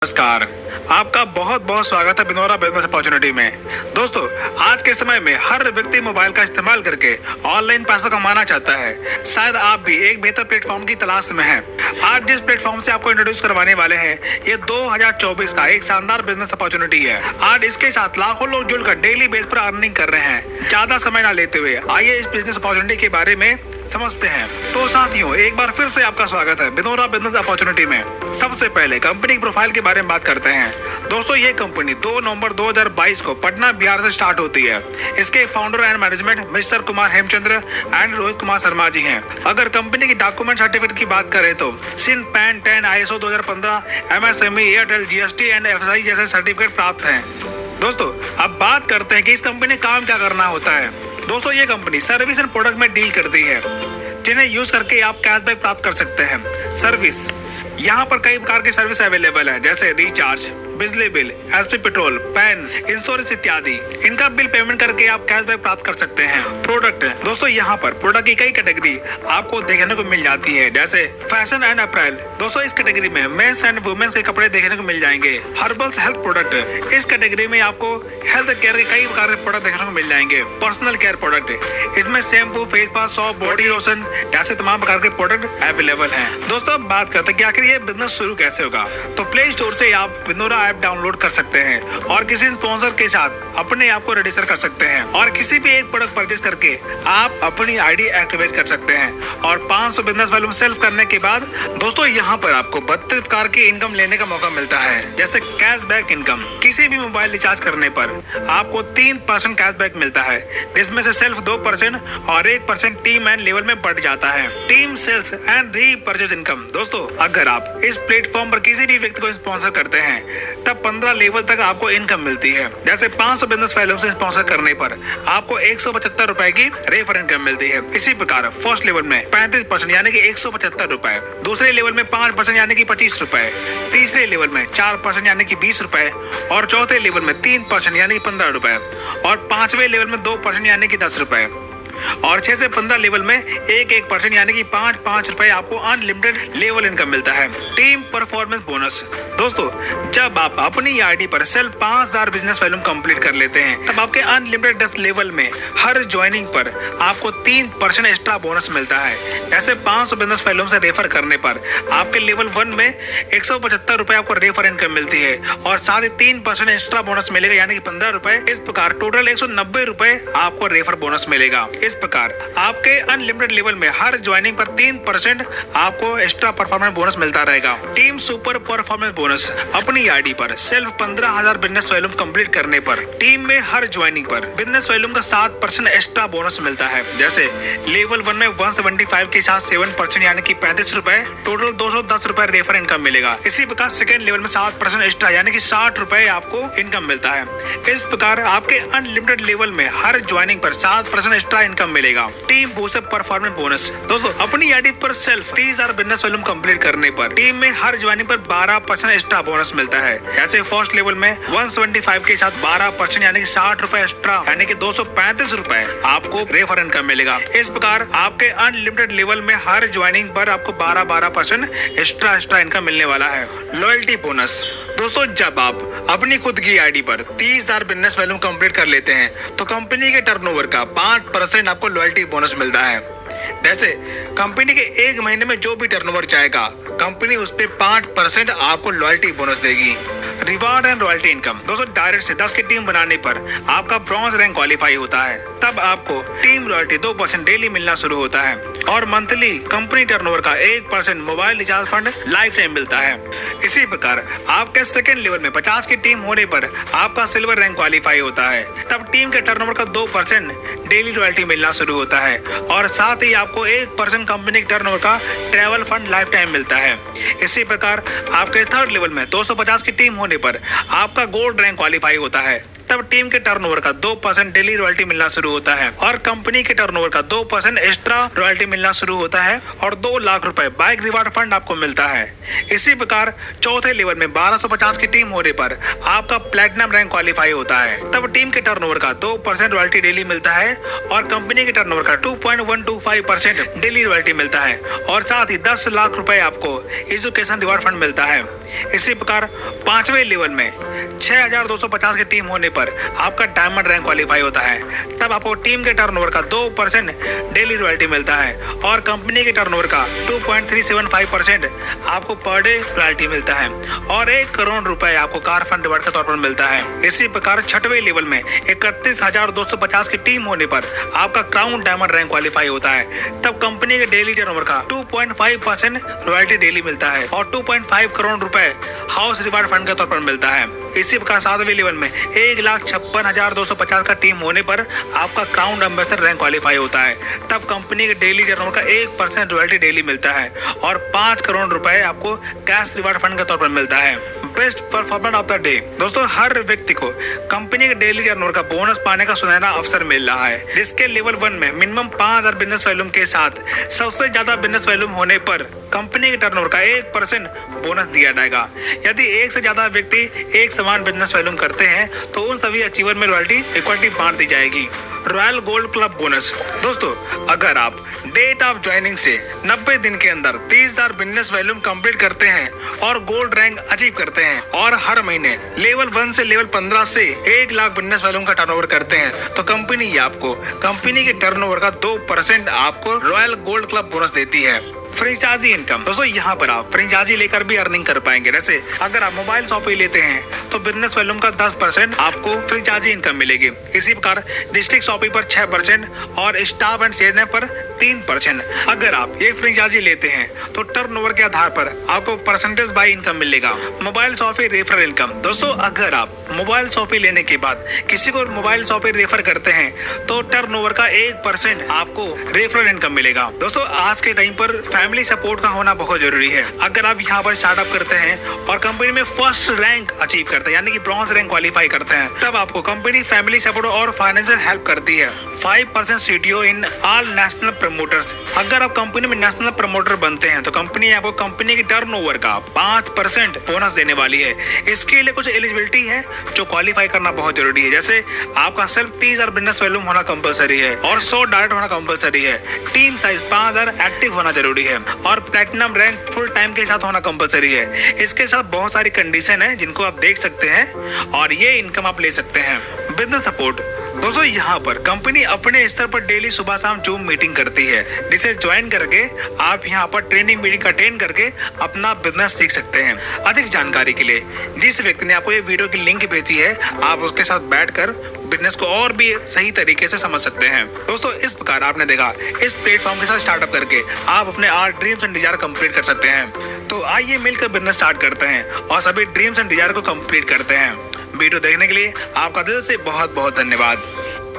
नमस्कार। आपका बहुत बहुत स्वागत है बिनोरा बिजनेस अपॉर्चुनिटी में। दोस्तों, आज के समय में हर व्यक्ति मोबाइल का इस्तेमाल करके ऑनलाइन पैसा कमाना चाहता है। शायद आप भी एक बेहतर प्लेटफॉर्म की तलाश में हैं। आज जिस प्लेटफॉर्म से आपको इंट्रोड्यूस करवाने वाले हैं, ये 2024 का एक शानदार बिजनेस अपॉर्चुनिटी है। आज इसके साथ लाखों लोग जुड़कर डेली बेस पर अर्निंग कर रहे हैं। ज्यादा समय न लेते हुए आइए इस बिजनेस अपॉर्चुनिटी के बारे में समझते हैं। तो साथियों, एक बार फिर से आपका स्वागत है बिनोरा बिजनेस अपॉर्चुनिटी में। सबसे पहले कंपनी की प्रोफाइल के बारे में बात करते हैं। दोस्तों, ये कंपनी 2 नवंबर 2022 को पटना बिहार से स्टार्ट होती है। इसके founder and management mister Kumar Hemchandra and Rohit Kumar Sharma ji हैं। अगर कंपनी की डॉक्यूमेंट सर्टिफिकेट की बात करें तो सिंध PAN 10 ISO 2015 MSME Airtel GST and FSI जैसे सर्टिफिकेट प्राप्त हैं। दोस्तों, अब बात करते हैं कि इस कंपनी काम क्या करना होता है। दोस्तों, ये कंपनी सर्विस एंड प्रोडक्ट में डील करती है, जिन्हें यूज करके आप कैशबैक प्राप्त कर सकते हैं। सर्विस, यहाँ पर कई प्रकार की सर्विस अवेलेबल है, जैसे रिचार्ज, बिजली bill, SP petrol, pan, insurance इत्यादि। इनका बिल पेमेंट करके आप कैशबैक प्राप्त कर सकते हैं। प्रोडक्ट, दोस्तों यहाँ पर प्रोडक्ट की कई कैटेगरी आपको देखने को मिल जाती है, जैसे फैशन एंड अपैरल। दोस्तों, इस कैटेगरी में मेंस एंड वुमेन्स के कपड़े देखने को मिल जाएंगे। हर्बल्स हेल्थ प्रोडक्ट, इस कैटेगरी में आपको हेल्थ केयर के कई प्रकार के प्रोडक्ट देखने को मिल जाएंगे। पर्सनल केयर प्रोडक्ट, इसमें शैम्पू, फेस पास, सॉप, बॉडी लोशन जैसे तमाम प्रकार के प्रोडक्ट अवेलेबल हैं। दोस्तों, अब बात करते हैं कि आखिर ये बिजनेस शुरू कैसे होगा। तो प्ले स्टोर से आप बिनोरा ऐप डाउनलोड कर सकते हैं और किसी स्पॉन्सर के साथ अपने आप को रजिस्टर कर सकते हैं और किसी भी एक प्रोडक्ट परचेज करके आप अपनी ID एक्टिवेट कर सकते हैं। और 500 बिजनेस वॉल्यूम सेल्फ करने के बाद दोस्तों, यहाँ पर आपको 32 प्रकार की इनकम लेने का मौका मिलता है, जैसे कैशबैक इनकम। किसी भी मोबाइल रिचार्ज करने पर आपको 3% कैशबैक मिलता है, जिसमें से सेल्फ 2% और 1% टीम एंड लेवल में बढ़ जाता है। Team sales and repurchase income. दोस्तों, अगर आप इस प्लेटफॉर्म पर किसी भी व्यक्ति को स्पॉन्सर करते हैं, तब 15 लेवल तक आपको इनकम मिलती है। जैसे 500 बिजनेस वॉल्यूम से स्पॉन्सर करने पर आपको 175 रुपए की रेफर इनकम मिलती है। इसी प्रकार फर्स्ट लेवल में 35% यानी कि 175 रुपए, दूसरे लेवल में 5% यानी कि 25 रुपए, तीसरे लेवल में 4% यानी कि 20 रुपए, और चौथे लेवल में 3% यानी कि 15 रुपए, और 5वें लेवल में 2% यानी कि 10 रुपए, और 6 से 15 लेवल में 1% यानी कि 5 रुपए आपको अनलिमिटेड लेवल इनकम मिलता है। Team performance bonus. दोस्तों, जब आप अपनी ID पर सेल्फ 5000 बिजनेस वॉल्यूम कंप्लीट कर लेते हैं, तब आपके अनलिमिटेड लेवल में हर ज्वाइनिंग पर आपको 3% एक्स्ट्रा बोनस मिलता है। ऐसे 500 बिजनेस वॉल्यूम से रेफर करने पर आपके लेवल 1 में 175 रुपए आपको रेफर इनकम मिलती है, और साथ ही 3% एक्स्ट्रा बोनस मिलेगा, यानी कि 15 रुपए। इस प्रकार टोटल 190 रुपए आपको रेफर बोनस मिलेगा। इस प्रकार आपके अनलिमिटेड लेवल में हर ज्वाइनिंग पर 3% आपको एक्स्ट्रा परफॉर्मेंस बोनस मिलता रहेगा। Team super performance bonus. अपनी ID पर सेल्फ 15,000 बिजनेस वॉल्यूम कंप्लीट करने पर टीम में हर ज्वाइनिंग पर बिजनेस वॉल्यूम का 7% एक्स्ट्रा बोनस मिलता है। जैसे लेवल 1 में 175 के साथ 7% यानी कि 35 रुपए, टोटल 210 रुपए रेफर इनकम मिलेगा। इसी प्रकार सेकेंड लेवल में 7% एक्स्ट्रा यानी कि 60 रुपए आपको इनकम मिलता है। इस प्रकार आपके अनलिमिटेड लेवल में हर ज्वाइनिंग पर 7% एक्स्ट्रा इनकम मिलेगा। Team booster performance bonus. दोस्तों, अपनी ID पर सेल्फ 30,000 बिजनेस वॉल्यूम कंप्लीट करने पर टीम में हर ज्वाइनिंग पर 12% एक्स्ट्रा बोनस मिलता है। ऐसे फर्स्ट लेवल में 175 के साथ 12% यानी कि 60 रुपए एक्स्ट्रा यानी कि 235 रुपए आपको रेफर इनकम मिलेगा। इस प्रकार आपके अनलिमिटेड लेवल में हर ज्वाइनिंग पर आपको 12% एक्स्ट्रा इनकम मिलने वाला है। Loyalty bonus. दोस्तों, जब आप अपनी खुद की ID पर 30,000 बिजनेस वॉल्यूम कंप्लीट कर लेते हैं, तो कंपनी के टर्नओवर का 5% आपको लॉयल्टी बोनस मिलता है। जैसे कंपनी के 1 महीने में जो भी टर्नओवर जाएगा, कंपनी उस पे 5% आपको लॉयल्टी बोनस देगी। Reward and royalty income. दोस्तों, डायरेक्ट से 10 की टीम बनाने पर आपका ब्रॉन्ज रैंक क्वालिफाई होता है, तब आपको टीम रॉयल्टी 2% डेली मिलना शुरू होता है, और मंथली कंपनी टर्नओवर का 1% mobile recharge fund life time मिलता है। इसी प्रकार आपके सेकेंड लेवल में 50 की टीम होने पर आपका सिल्वर रैंक क्वालिफाई होता है, तब टीम के टर्नओवर का 2% डेली रॉयल्टी मिलना शुरू होता है, और साथ ही आपको 1% कंपनी के टर्नओवर का ट्रैवल फंड लाइफ टाइम मिलता है। इसी प्रकार आपके थर्ड लेवल में 250 की टीम होने पर आपका गोल्ड रैंक क्वालिफाई होता है, तब टीम के टर्नओवर का 2% डेली रॉयल्टी मिलना शुरू होता है और कंपनी के टर्नओवर का 2% एक्स्ट्रा रॉयल्टी मिलना शुरू होता है और 2 लाख रुपए बाइक रिवार्ड फंड आपको मिलता है। इसी प्रकार चौथे लेवल में 1250 की टीम होने पर आपका प्लेटिनम रैंक क्वालिफाई होता है। तब टीम के टर्नओवर का 2% रॉयल्टी डेली मिलता है और कंपनी के टर्नओवर का 2.125% डेली रॉयल्टी मिलता है और साथ ही 10 लाख रुपए आपको एजुकेशन रिवार्ड फंड मिलता है। इसी प्रकार पांचवें लेवल में 6250 की टीम होने पर आपका डायमंड रैंक क्वालिफाई होता है। तब आपको टीम के टर्नओवर का 2% डेली रॉयल्टी मिलता है और कंपनी के टर्नओवर का 2.375% आपको पर डे रॉयल्टी मिलता है और 1 करोड़ रुपए आपको कार फंड रिवार्ड के तौर पर मिलता है। इसी प्रकार छठवें लेवल में 31,250 की टीम होने पर आपका क्राउन डायमंड रैंक क्वालिफाई होता है। तब कंपनी के डेली टर्नओवर का 2.5% रॉयल्टी डेली मिलता है और 2.5 करोड़ रुपए हाउस रिवार्ड फंड के तौर पर मिलता है। इसी प्रकार सातवें लेवल में 1,56,250 का टीम होने पर आपका क्राउन एम्बेसडर रैंक क्वालिफाई होता है। तब कंपनी के डेली टर्नओवर का 1% रॉयल्टी डेली मिलता है और 5 करोड़ रुपए आपको कैश रिवार्ड फंड के तौर पर मिलता है। Best performer of the day. दोस्तों हर व्यक्ति को कंपनी के डेली टर्नओवर का बोनस पाने का सुनहरा अवसर मिल रहा है, जिसके लेवल 1 में मिनिमम 5000 बिजनेस वॉल्यूम के साथ सबसे ज्यादा बिजनेस वॉल्यूम होने पर कंपनी के टर्नओवर का 1% बोनस दिया जाएगा। यदि एक से ज्यादा व्यक्ति एक समान बिजनेस वॉल्यूम करते हैं तो उन सभी अचीवर में रॉयल्टी इक्वलिटी बांट दी जाएगी। Royal gold club bonus. दोस्तों अगर आप डेट ऑफ ज्वाइनिंग से 90 दिन के अंदर 30,000 बिजनेस वॉल्यूम कंप्लीट करते हैं और गोल्ड रैंक अचीव करते हैं और हर महीने लेवल 1 से लेवल 15 से 1 लाख बिजनेस वॉल्यूम का टर्नओवर करते हैं तो कंपनी आपको कंपनी के टर्नओवर का 2% आपको रॉयल गोल्ड क्लब बोनस देती है। Franchisee income. दोस्तों यहाँ पर आप फ्रेंचाइजी लेकर भी अर्निंग कर पाएंगे। जैसे अगर आप मोबाइल शॉपिंग लेते हैं तो बिजनेस वॉल्यूम का 10% आपको फ्रेंचाइजी इनकम मिलेगी। इसी प्रकार डिस्ट्रिक्ट शॉपिंग पर 6% और स्टाफ एंड शेयर पर 3%। अगर आप ये फ्रेंचाइजी लेते हैं तो टर्नओवर के आधार पर आपको परसेंटेज बाय इनकम मिलेगा। Mobile shopping referral income. दोस्तों अगर आप मोबाइल शॉपिंग लेने के बाद किसी को मोबाइल शॉपिंग रेफर करते हैं तो टर्नओवर का 1% आपको रेफरल इनकम मिलेगा। दोस्तों आज के टाइम पर फैमिली सपोर्ट का होना बहुत जरूरी है। अगर आप यहाँ पर स्टार्टअप करते हैं और कंपनी में फर्स्ट रैंक अचीव करते हैं यानी कि ब्रॉन्ज रैंक क्वालिफाई करते हैं तब आपको कंपनी फैमिली सपोर्ट और फाइनेंशियल हेल्प करती है। 5% CTO in all national promoters. अगर आप कंपनी में नेशनल प्रमोटर बनते हैं तो कंपनी आपको कंपनी की टर्नओवर का 5% बोनस देने वाली है। इसके लिए कुछ एलिजिबिलिटी है जो क्वालिफाई करना बहुत जरूरी है। जैसे आपका सिर्फ 30,000 बिजनेस वॉल्यूम होना कंपलसरी है और 100 डायरेक्ट होना कंपलसरी है। टीम साइज 5000 एक्टिव होना जरूरी है और प्लेटिनम रैंक फुल टाइम के साथ होना कंपलसरी है। इसके साथ बहुत सारी कंडीशन है जिनको आप देख सकते हैं और ये इनकम आप ले सकते हैं। Business support. दोस्तों यहाँ पर कंपनी अपने स्तर पर डेली सुबह शाम जूम मीटिंग करती है जिसे ज्वाइन करके आप यहाँ पर ट्रेनिंग मीटिंग अटेंड करके अपना बिजनेस सीख सकते हैं। अधिक जानकारी के लिए जिस व्यक्ति ने आपको ये वीडियो की लिंक भेजी है आप उसके साथ बैठकर बिजनेस को और भी सही तरीके से समझ सकते हैं। दोस्तों इस प्रकार आपने देखा इस प्लेटफॉर्म के साथ स्टार्टअप करके आप अपने our dreams and desire complete कर सकते हैं। तो आइए मिलकर बिजनेस स्टार्ट करते हैं और सभी ड्रीम्स एंड डिजायर को कंप्लीट करते हैं। वीडियो देखने के लिए आपका दिल से बहुत बहुत धन्यवाद।